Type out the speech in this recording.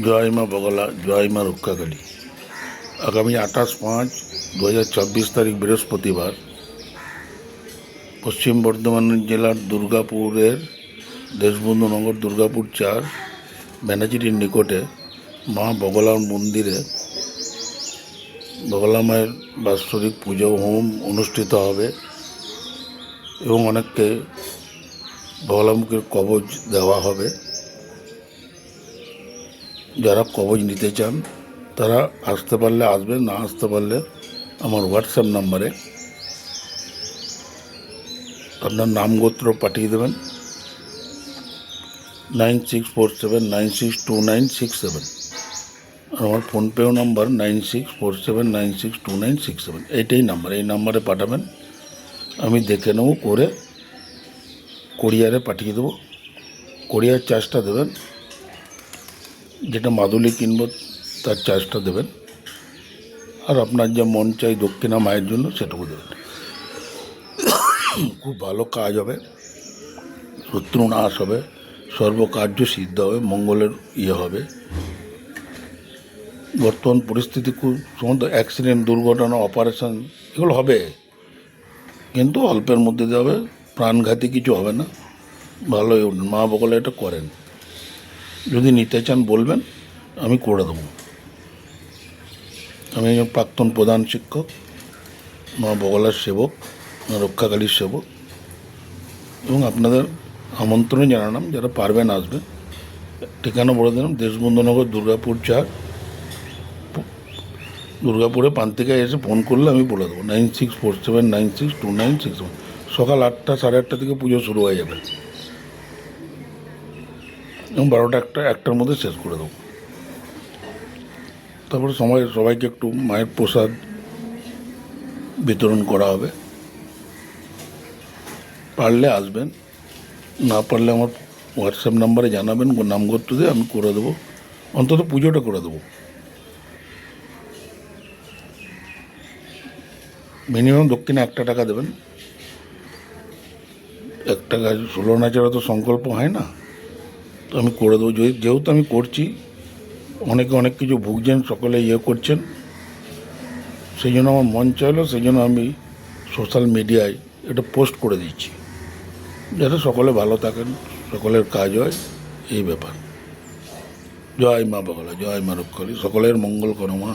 জয় মা বগলা, জয় মা রক্ষাকালী। আগামী 28/5/2024 তারিখ বৃহস্পতিবার পশ্চিম বর্ধমান জেলার দুর্গাপুরের দেশবন্ধু নগর দুর্গাপুর 4 ব্যানাচিটির নিকটে মা বগলার মন্দিরে বগলা মায়ের বাৎসরিক পুজো হোম অনুষ্ঠিত হবে এবং অনেককে বগলামুখীর কবচ দেওয়া হবে। যারা কবচ নিতে চান তারা আসতে পারলে আসবেন, না আসতে পারলে আমার হোয়াটসঅ্যাপ নাম্বারে আপনার নাম গোত্র পাঠিয়ে দেবেন 9647962967। আর আমার ফোনপেও নাম্বার 9647962967। এইটাই নাম্বার, এই নাম্বারে পাঠাবেন, আমি দেখে নেব, করে কোরিয়ারে পাঠিয়ে দেবো। কোরিয়ার চার্জটা দেবেন, যেটা মাদুলি কিনবো তার চার্জটা দেবেন, আর আপনার যা মন চাই দক্ষিণা মায়ের জন্য সেটুকু দেবেন। খুব ভালো কাজ হবে, শত্রু নাশ হবে, সর্বকার্য সিদ্ধ হবে, মঙ্গলের হবে। বর্তমান পরিস্থিতি খুব সমস্ত অ্যাক্সিডেন্ট, দুর্ঘটনা, অপারেশন এগুলো হবে, কিন্তু অল্পের মধ্যে দিয়ে হবে, প্রাণঘাতী কিছু হবে না। ভালোই মা বগলা এটা করেন। যদি নিতে চান বলবেন, আমি করে দেবো। আমি একজন প্রাক্তন প্রধান শিক্ষক, মা বগলার সেবক, মা রক্ষাকালীর সেবক, এবং আপনাদের আমন্ত্রণ জানালাম, যারা পারবেন আসবেন। ঠিকানা বলে দিলাম, দেশবন্ধুনগর দুর্গাপুর 4। দুর্গাপুরে প্রান্তিকায় এসে ফোন করলে আমি বলে দেবো 9647962967। সকাল 8টা 8:30 থেকে পুজো শুরু হয়ে যাবে এবং 12টা 1টার মধ্যে শেষ করে দেবো। তারপরে সবাইকে একটু মায়ের প্রসাদ বিতরণ করা হবে। পারলে আসবেন, না পারলে আমার হোয়াটসঅ্যাপ নাম্বারে জানাবেন, নাম গোত্র দিয়ে আমি করে দেবো, অন্তত পুজোটা করে দেবো। মিনিমাম দক্ষিণে 1 টাকা দেবেন। 1 টাকা 16 না ছাড়া তো সংকল্প হয় না, তো আমি করে দেবো। যেহেতু আমি করছি, অনেকে অনেক কিছু ভুগছেন, সকলে করছেন, সেই জন্য আমার মন চাইলো, সেই জন্য আমি সোশ্যাল মিডিয়ায় এটা পোস্ট করে দিচ্ছি, যাতে সকলে ভালো থাকেন, সকলের কাজ হয়, এই ব্যাপার। জয় মা বগলা, জয় মা রক্ষাকালী, সকলের মঙ্গল করো মা।